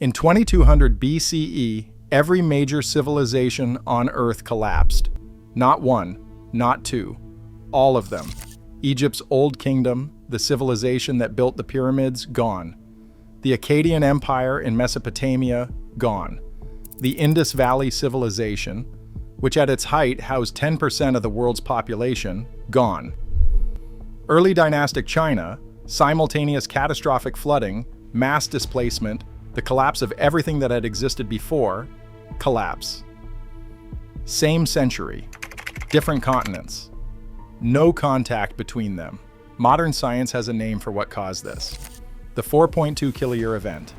In 2200 BCE, every major civilization on Earth collapsed. Not one, not two, all of them. Egypt's Old Kingdom, the civilization that built the pyramids, gone. The Akkadian Empire in Mesopotamia, gone. The Indus Valley Civilization, which at its height housed 10% of the world's population, gone. Early dynastic China, simultaneous catastrophic flooding, mass displacement, the collapse of everything that had existed before, collapse. Same century, different continents, no contact between them. Modern science has a name for what caused this. The 4.2 kiloyear event,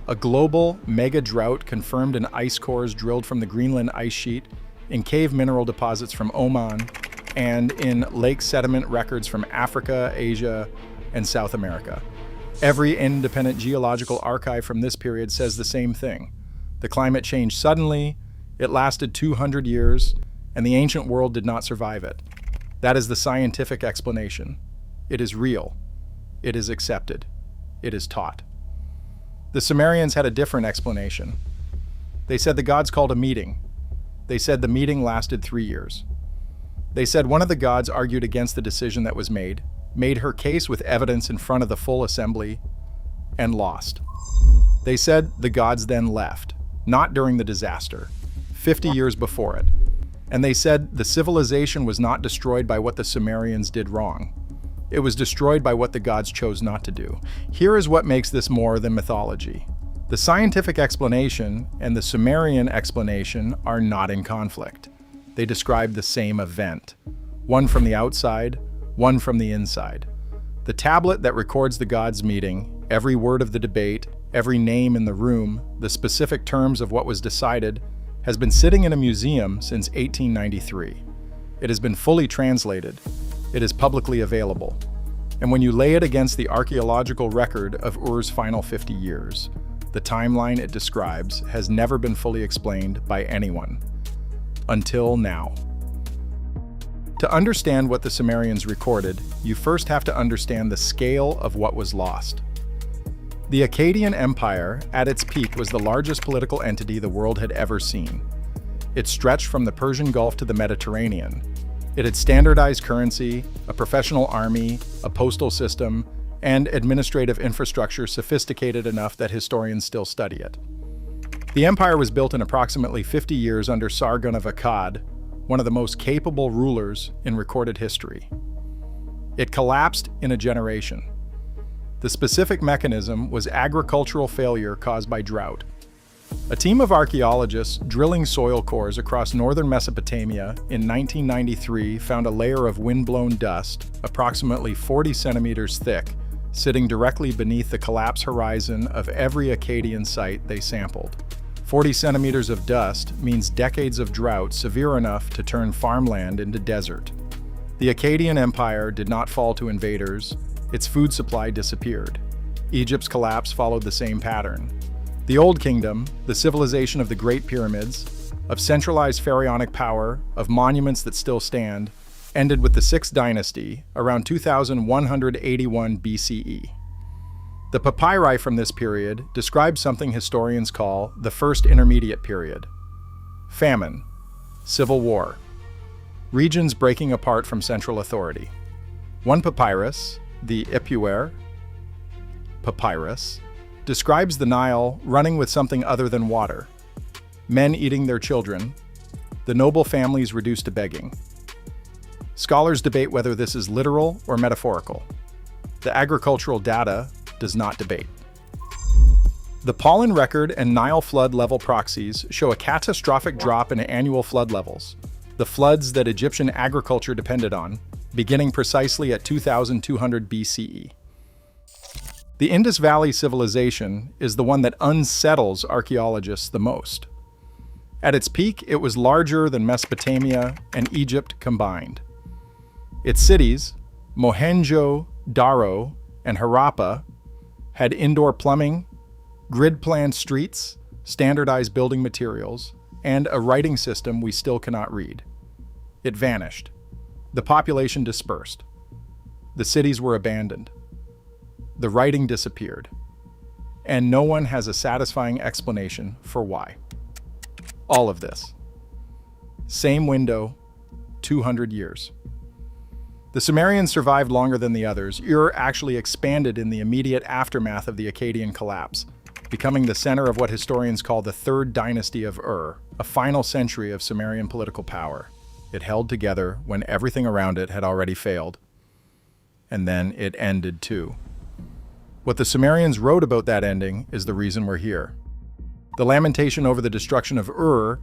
a global mega-drought confirmed in ice cores drilled from the Greenland ice sheet, in cave mineral deposits from Oman, and in lake sediment records from Africa, Asia, and South America. Every independent geological archive from this period says the same thing. The climate changed suddenly, it lasted 200 years, and the ancient world did not survive it. That is the scientific explanation. It is real. It is accepted. It is taught. The Sumerians had a different explanation. They said the gods called a meeting. They said the meeting lasted 3 years. They said one of the gods argued against the decision that was made her case with evidence in front of the full assembly, and lost. They said the gods then left, not during the disaster, 50 years before it. And they said the civilization was not destroyed by what the Sumerians did wrong. It was destroyed by what the gods chose not to do. Here is what makes this more than mythology. The scientific explanation and the Sumerian explanation are not in conflict. They describe the same event, one from the outside, one from the inside. The tablet that records the gods' meeting, every word of the debate, every name in the room, the specific terms of what was decided, has been sitting in a museum since 1893. It has been fully translated. It is publicly available. And when you lay it against the archaeological record of Ur's final 50 years, the timeline it describes has never been fully explained by anyone. Until now. To understand what the Sumerians recorded, you first have to understand the scale of what was lost. The Akkadian Empire, at its peak, was the largest political entity the world had ever seen. It stretched from the Persian Gulf to the Mediterranean. It had standardized currency, a professional army, a postal system, and administrative infrastructure sophisticated enough that historians still study it. The empire was built in approximately 50 years under Sargon of Akkad, one of the most capable rulers in recorded history. It collapsed in a generation. The specific mechanism was agricultural failure caused by drought. A team of archaeologists drilling soil cores across northern Mesopotamia in 1993 found a layer of wind-blown dust, approximately 40 centimeters thick, sitting directly beneath the collapse horizon of every Akkadian site they sampled. 40 centimeters of dust means decades of drought severe enough to turn farmland into desert. The Akkadian Empire did not fall to invaders. Its food supply disappeared. Egypt's collapse followed the same pattern. The Old Kingdom, the civilization of the Great Pyramids, of centralized pharaonic power, of monuments that still stand, ended with the 6th dynasty around 2181 BCE. The papyri from this period describe something historians call the First Intermediate Period. Famine, civil war, regions breaking apart from central authority. One papyrus, the Ipuwer papyrus, describes the Nile running with something other than water, men eating their children, the noble families reduced to begging. Scholars debate whether this is literal or metaphorical. The agricultural data does not debate. The pollen record and Nile flood level proxies show a catastrophic drop in annual flood levels, the floods that Egyptian agriculture depended on, beginning precisely at 2200 BCE. The Indus Valley Civilization is the one that unsettles archaeologists the most. At its peak, it was larger than Mesopotamia and Egypt combined. Its cities, Mohenjo-Daro and Harappa, had indoor plumbing, grid-planned streets, standardized building materials, and a writing system we still cannot read. It vanished. The population dispersed. The cities were abandoned. The writing disappeared. and no one has a satisfying explanation for why. All of this. Same window, 200 years. The Sumerians survived longer than the others. Ur actually expanded in the immediate aftermath of the Akkadian collapse, becoming the center of what historians call the Third Dynasty of Ur, a final century of Sumerian political power. It held together when everything around it had already failed. And then it ended too. What the Sumerians wrote about that ending is the reason we're here. The Lamentation over the destruction of Ur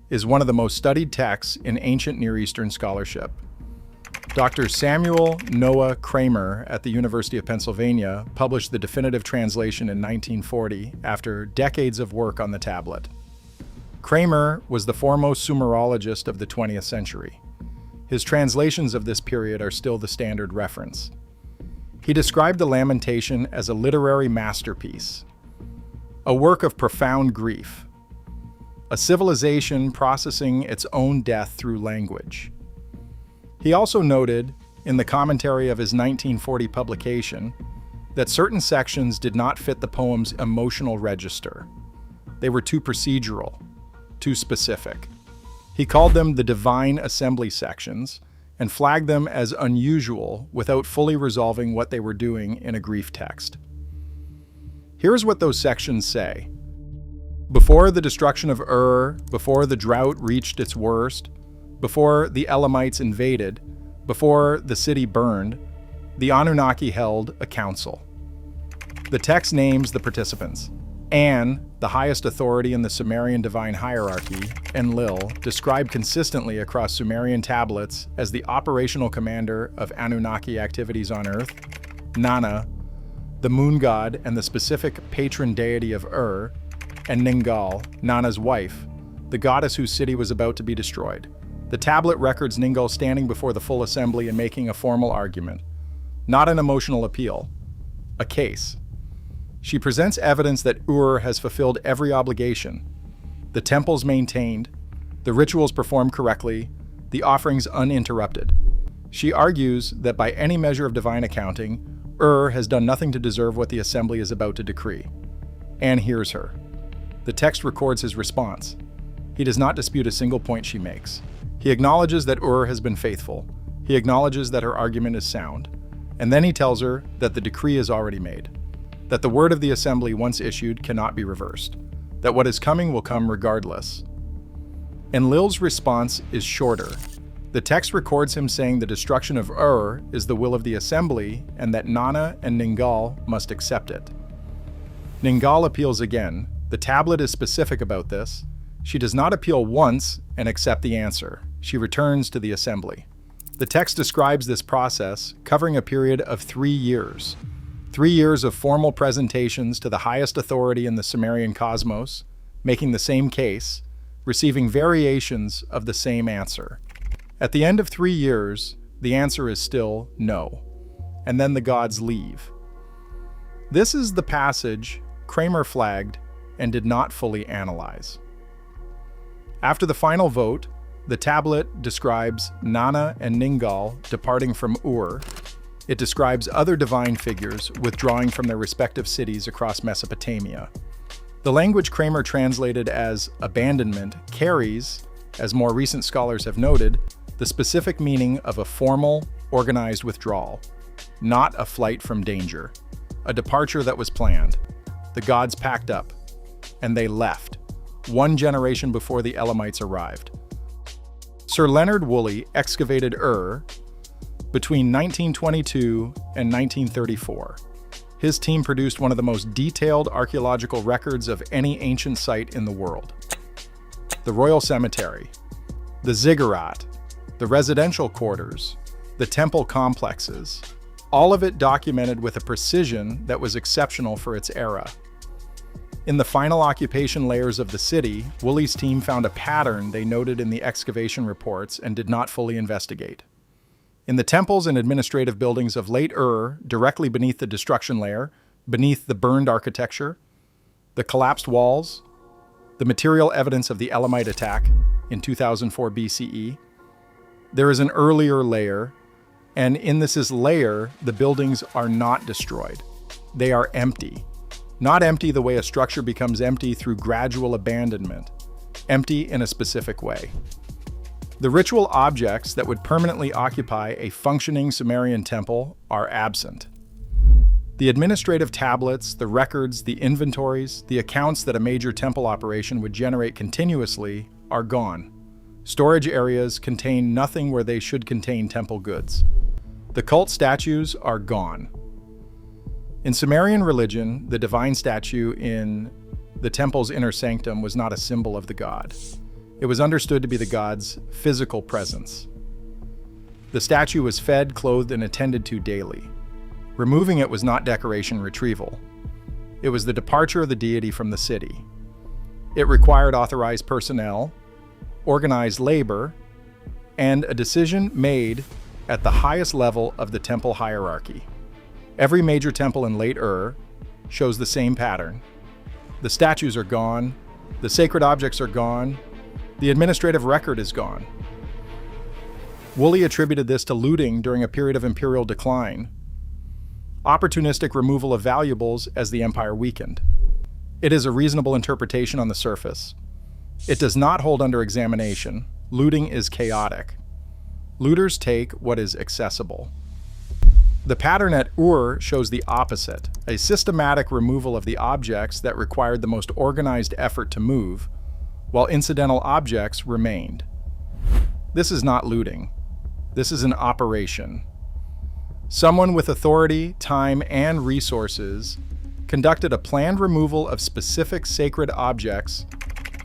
is one of the most studied texts in ancient Near Eastern scholarship. Dr. Samuel Noah Kramer at the University of Pennsylvania published the definitive translation in 1940 after decades of work on the tablet. Kramer was the foremost Sumerologist of the 20th century. His translations of this period are still the standard reference. He described the Lamentation as a literary masterpiece, a work of profound grief, a civilization processing its own death through language. He also noted, in the commentary of his 1940 publication, that certain sections did not fit the poem's emotional register. They were too procedural, too specific. He called them the divine assembly sections and flagged them as unusual without fully resolving what they were doing in a grief text. Here's what those sections say. Before the destruction of Ur, before the drought reached its worst, before the Elamites invaded, before the city burned, the Anunnaki held a council. The text names the participants. An, the highest authority in the Sumerian divine hierarchy, Enlil, described consistently across Sumerian tablets as the operational commander of Anunnaki activities on Earth. Nana, the moon god and the specific patron deity of Ur, and Ningal, Nana's wife, the goddess whose city was about to be destroyed. The tablet records Ningal standing before the full assembly and making a formal argument, not an emotional appeal, a case. She presents evidence that Ur has fulfilled every obligation, the temples maintained, the rituals performed correctly, the offerings uninterrupted. She argues that by any measure of divine accounting, Ur has done nothing to deserve what the assembly is about to decree. An hears her. The text records his response. He does not dispute a single point she makes. He acknowledges that Ur has been faithful. He acknowledges that her argument is sound. And then he tells her that the decree is already made, that the word of the assembly once issued cannot be reversed, that what is coming will come regardless. Enlil's response is shorter. The text records him saying the destruction of Ur is the will of the assembly and that Nana and Ningal must accept it. Ningal appeals again. The tablet is specific about this. She does not appeal once and accept the answer. She returns to the assembly. The text describes this process, covering a period of 3 years. 3 years of formal presentations to the highest authority in the Sumerian cosmos, making the same case, receiving variations of the same answer. At the end of 3 years, the answer is still no, and then the gods leave. This is the passage Kramer flagged and did not fully analyze. After the final vote, the tablet describes Nana and Ningal departing from Ur. It describes other divine figures withdrawing from their respective cities across Mesopotamia. The language Kramer translated as abandonment carries, as more recent scholars have noted, the specific meaning of a formal, organized withdrawal, not a flight from danger, a departure that was planned. The gods packed up, and they left, 1 generation before the Elamites arrived. Sir Leonard Woolley excavated Ur between 1922 and 1934. His team produced one of the most detailed archaeological records of any ancient site in the world. The Royal Cemetery, the ziggurat, the residential quarters, the temple complexes, all of it documented with a precision that was exceptional for its era. In the final occupation layers of the city, Woolley's team found a pattern they noted in the excavation reports and did not fully investigate. In the temples and administrative buildings of late Ur, directly beneath the destruction layer, beneath the burned architecture, the collapsed walls, the material evidence of the Elamite attack in 2004 BCE, there is an earlier layer, and in this layer, the buildings are not destroyed. They are empty. Not empty the way a structure becomes empty through gradual abandonment. Empty in a specific way. The ritual objects that would permanently occupy a functioning Sumerian temple are absent. The administrative tablets, the records, the inventories, the accounts that a major temple operation would generate continuously are gone. Storage areas contain nothing where they should contain temple goods. The cult statues are gone. In Sumerian religion, the divine statue in the temple's inner sanctum was not a symbol of the god. It was understood to be the god's physical presence. The statue was fed, clothed, and attended to daily. Removing it was not decoration retrieval. It was the departure of the deity from the city. It required authorized personnel, organized labor, and a decision made at the highest level of the temple hierarchy. Every major temple in late Ur shows the same pattern. The statues are gone, the sacred objects are gone, the administrative record is gone. Woolley attributed this to looting during a period of imperial decline, opportunistic removal of valuables as the empire weakened. It is a reasonable interpretation on the surface. It does not hold under examination. Looting is chaotic. Looters take what is accessible. The pattern at Ur shows the opposite, a systematic removal of the objects that required the most organized effort to move, while incidental objects remained. This is not looting. This is an operation. Someone with authority, time, and resources conducted a planned removal of specific sacred objects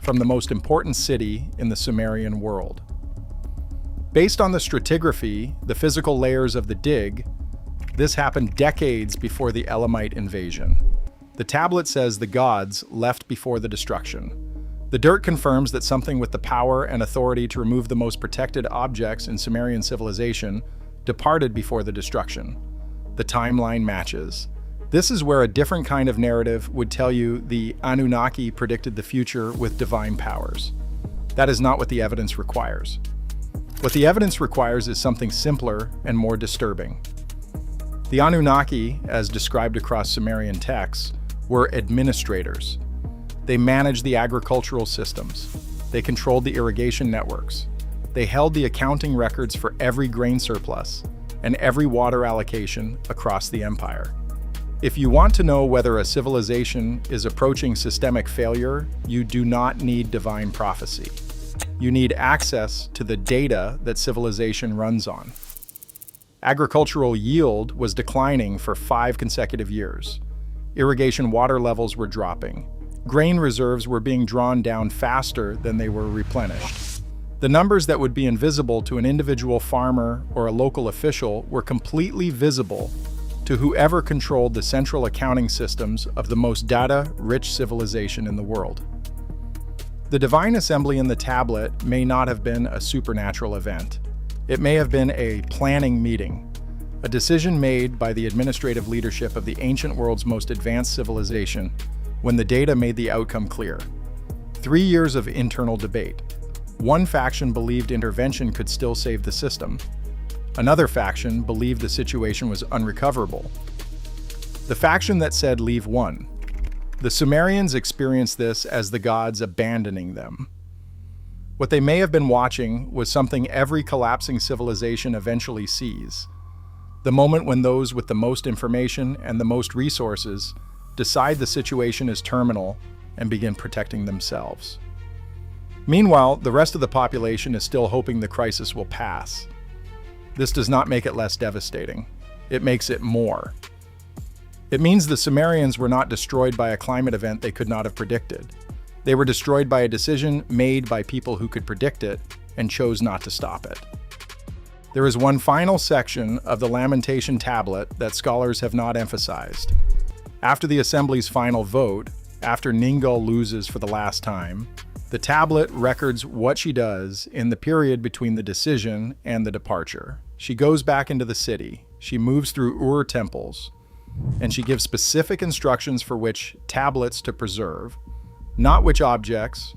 from the most important city in the Sumerian world. Based on the stratigraphy, the physical layers of the dig, this happened decades before the Elamite invasion. The tablet says the gods left before the destruction. The dirt confirms that something with the power and authority to remove the most protected objects in Sumerian civilization departed before the destruction. The timeline matches. This is where a different kind of narrative would tell you the Anunnaki predicted the future with divine powers. That is not what the evidence requires. What the evidence requires is something simpler and more disturbing. The Anunnaki, as described across Sumerian texts, were administrators. They managed the agricultural systems. They controlled the irrigation networks. They held the accounting records for every grain surplus and every water allocation across the empire. If you want to know whether a civilization is approaching systemic failure, you do not need divine prophecy. You need access to the data that civilization runs on. Agricultural yield was declining for 5 consecutive years. Irrigation water levels were dropping. Grain reserves were being drawn down faster than they were replenished. The numbers that would be invisible to an individual farmer or a local official were completely visible to whoever controlled the central accounting systems of the most data-rich civilization in the world. The divine assembly in the tablet may not have been a supernatural event. It may have been a planning meeting, a decision made by the administrative leadership of the ancient world's most advanced civilization when the data made the outcome clear. 3 years of internal debate. One faction believed intervention could still save the system. Another faction believed the situation was unrecoverable. The faction that said leave won. The Sumerians experienced this as the gods abandoning them. What they may have been watching was something every collapsing civilization eventually sees. The moment when those with the most information and the most resources decide the situation is terminal and begin protecting themselves. Meanwhile, the rest of the population is still hoping the crisis will pass. This does not make it less devastating. It makes it more. It means the Sumerians were not destroyed by a climate event they could not have predicted. They were destroyed by a decision made by people who could predict it and chose not to stop it. There is one final section of the Lamentation tablet that scholars have not emphasized. After the assembly's final vote, after Ningal loses for the last time, the tablet records what she does in the period between the decision and the departure. She goes back into the city, she moves through Ur temples, and she gives specific instructions for which tablets to preserve, not which objects,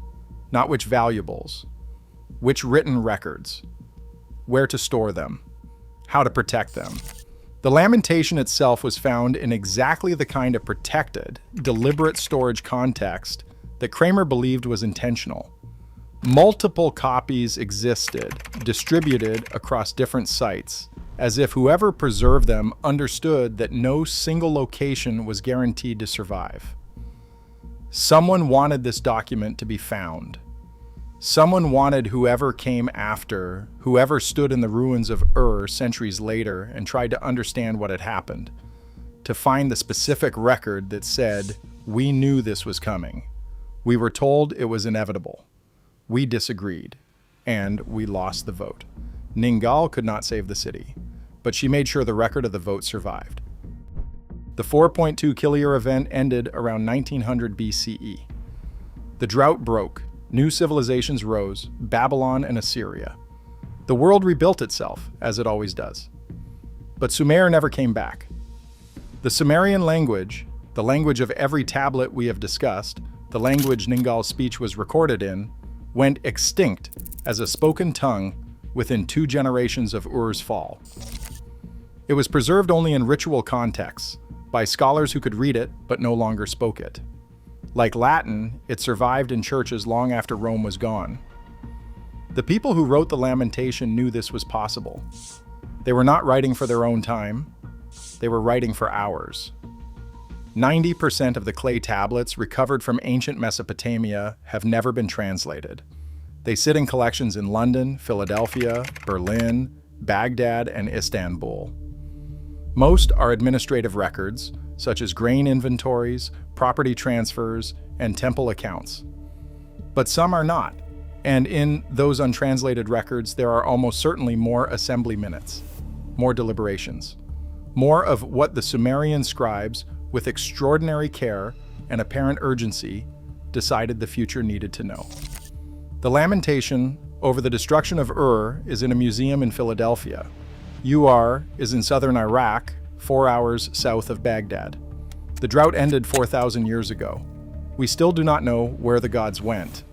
not which valuables, which written records, where to store them, how to protect them. The Lamentation itself was found in exactly the kind of protected, deliberate storage context that Kramer believed was intentional. Multiple copies existed, distributed across different sites, as if whoever preserved them understood that no single location was guaranteed to survive. Someone wanted this document to be found. Someone wanted whoever came after, whoever stood in the ruins of Ur centuries later and tried to understand what had happened, to find the specific record that said, "We knew this was coming. We were told it was inevitable. We disagreed, and we lost the vote." Ningal could not save the city, but she made sure the record of the vote survived. The 4.2 kiloyear event ended around 1900 BCE. The drought broke. New civilizations rose, Babylon and Assyria. The world rebuilt itself, as it always does. But Sumer never came back. The Sumerian language, the language of every tablet we have discussed, the language Ningal's speech was recorded in, went extinct as a spoken tongue within 2 generations of Ur's fall. It was preserved only in ritual contexts, by scholars who could read it but no longer spoke it. Like Latin, it survived in churches long after Rome was gone. The people who wrote the Lamentation knew this was possible. They were not writing for their own time, they were writing for ours. 90% of the clay tablets recovered from ancient Mesopotamia have never been translated. They sit in collections in London, Philadelphia, Berlin, Baghdad, and Istanbul. Most are administrative records, such as grain inventories, property transfers, and temple accounts. But some are not, and in those untranslated records there are almost certainly more assembly minutes, more deliberations, more of what the Sumerian scribes, with extraordinary care and apparent urgency, decided the future needed to know. The Lamentation over the destruction of Ur is in a museum in Philadelphia. Ur is in southern Iraq, 4 hours south of Baghdad. The drought ended 4,000 years ago. We still do not know where the gods went,